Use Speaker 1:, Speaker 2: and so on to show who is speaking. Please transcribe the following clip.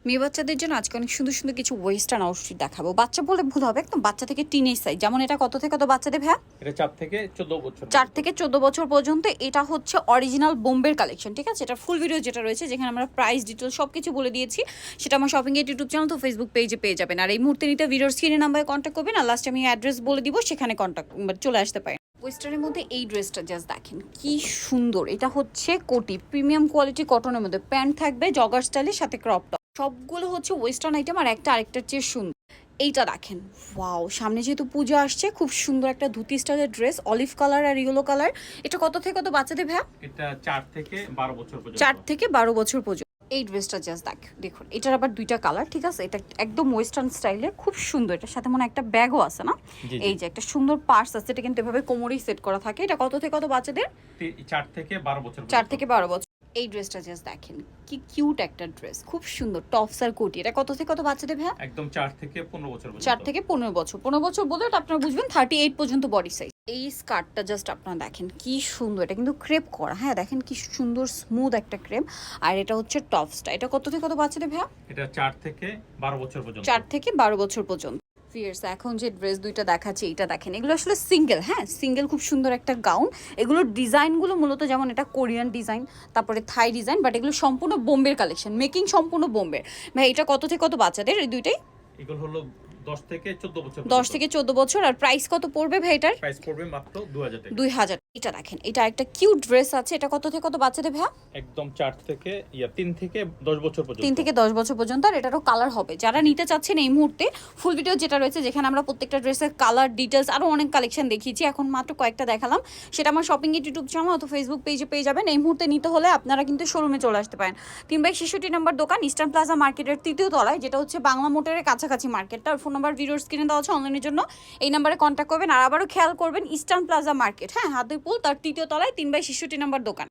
Speaker 1: মেয়ে বাচ্চাদের জন্য আজকে অনেক সুন্দর সুন্দর কিছু ওয়েস্টার্ন আউটফিট দেখাবো। বাচ্চা বলে ভুল হবে, একদম বাচ্চা থেকে টিনেজ সাইজ। যেমন এটা কত থেকে কত বাচ্চাদের ভাইয়া?
Speaker 2: এটা 4 থেকে 14 বছর
Speaker 1: 4 থেকে 14 বছর পর্যন্ত। এটা হচ্ছে অরিজিনাল বোম্বের কালেকশন, ঠিক আছে? এটা ফুল ভিডিও যেটা রয়েছে, যেখানে আমরা প্রাইস ডিটেল সব কিছু বলে দিয়েছি, সেটা আমার শপিং এর ইউটিউব চ্যানেল তো ফেসবুক পেজে পেয়ে যাবেন। আর এই মুহূর্তে নিতে ভিডিওর স্ক্রিনে নাম্বারে কন্ট্যাক্ট করবেন, আর লাস্টে আমি অ্যাড্রেস বলে দিব, সেখানে কন্ট্যাক্ট চলে আসতে পারেন। ওয়েস্টার্নের মধ্যে এই ড্রেসটা জাস্ট দেখেন কি সুন্দর। এটা হচ্ছে কোটি প্রিমিয়াম কোয়ালিটি কটনের মধ্যে, প্যান্ট থাকবে জগার স্টাইলের সাথে ক্রপ টপ, সবগুলো হচ্ছে ওয়েস্টার্ন আইটেম আর একটা আরেকটার চেয়ে সুন্দর। এইটা দেখেন, ওয়াও! সামনে যেহেতু পূজা আসছে, খুব সুন্দর একটা ধুতি স্টাইলের ড্রেস, অলিভ কালার আর ইয়েলো কালার। এটা কত থেকে কত বাচ্চাদের ভাইয়া?
Speaker 2: এটা 4 থেকে 12 বছর পর্যন্ত।
Speaker 1: 4 থেকে 12 বছর পর্যন্ত। এই ড্রেসটা জাস্ট দেখুন, এটার আবার দুইটা কালার, ঠিক আছে? এটা একদম ওয়েস্টার্ন স্টাইলে, খুব সুন্দর। এটার সাথে মনে হয় একটা ব্যাগও আছে না? এই যে একটা সুন্দর পার্স আছে, এটা কিন্তু এভাবে কোমরেই সেট করা থাকে। এটা কত থেকে কত বাচ্চাদের?
Speaker 2: 4 থেকে 12 বছর
Speaker 1: 4 থেকে 12 বছর। এই ড্রেসটা জাস্ট দেখেন কি কিউট একটা ড্রেস, খুব সুন্দর টপস আর কোটি। এটা কত থেকে কত বাচ্চাদের ভাইয়া?
Speaker 2: একদম 4 থেকে 15 বছর পর্যন্ত।
Speaker 1: 4 থেকে 15 বছর। 15 বছর বলে এটা আপনারা বুঝবেন 38 পর্যন্ত বডি সাইজ। এই স্কার্টটা জাস্ট আপনারা দেখেন কি সুন্দর, এটা কিন্তু ক্রেপ করা। হ্যাঁ, দেখেন কি সুন্দর স্মুথ একটা ক্রেপ। আর এটা হচ্ছে টপসটা। এটা কত থেকে কত বাচ্চাদের ভাইয়া?
Speaker 2: এটা 4 থেকে 12 বছর পর্যন্ত।
Speaker 1: 4 থেকে 12 বছর পর্যন্ত। ফিয়ার্স, এখন যে ড্রেস দুইটা দেখাচ্ছি, এটা দেখেন, এগুলো আসলে সিঙ্গেল। হ্যাঁ, সিঙ্গেল, খুব সুন্দর একটা গাউন। এগুলোর ডিজাইনগুলো মূলত যেমন এটা কোরিয়ান ডিজাইন, তারপরে থাই ডিজাইন, বাট এগুলো সম্পূর্ণ বোম্বের কালেকশন, মেকিং সম্পূর্ণ বোম্বের। ভাই এটা কত থেকে কত বাচ্চাদের এই দুইটাই?
Speaker 2: এগুলো হলো 10 থেকে 14 বছর।
Speaker 1: 10 থেকে 14 বছর। আর প্রাইস কত পড়বে ভাই এটার?
Speaker 2: প্রাইস পড়বে মাত্র 2000 টাকা।
Speaker 1: 2000। এটা দেখেন, এটা একটা কিউট ড্রেস আছে। এটা কত থেকে কত বাচ্চাদের ভাইয়া?
Speaker 2: একদম 4 থেকে 3 থেকে 10 বছর পর্যন্ত।
Speaker 1: 3 থেকে 10 বছর পর্যন্ত। আর এটারও কালার হবে। যারা নিতে চাচ্ছেন এই মুহূর্তে, ফুল ভিডিও যেটা রয়েছে, যেখানে আমরা প্রত্যেকটা ড্রেসের কালার ডিটেলস আরও অনেক কালেকশন দেখিয়েছি, এখন মাত্র কয়েকটা দেখালাম, সেটা আমার শপিং ইউটিউব চ্যানেল অথবা ফেসবুক পেজে পেয়ে যাবেন। এই মুহূর্তে নিতে হলে আপনারা কিন্তু শোরুমে চলে আসতে পারেন। 3/66 নম্বর দোকান, ইস্টার্ন প্লাজা মার্কেটের 3য় তলায়, যেটা হচ্ছে বাংলা মোটরের কাছাকাছি মার্কেটটা। আর ফোন নাম্বার ভিডিওর স্ক্রিনে দেওয়া আছে অনলাইনের জন্য, এই নাম্বারে কন্ট্যাক্ট করবেন। আর আবারও খেয়াল করবেন, ইস্টার্ন প্লাজা মার্কেট, হ্যাঁ, হাতিপুল, তার 3য় তলায় 3/66 নম্বর দোকান।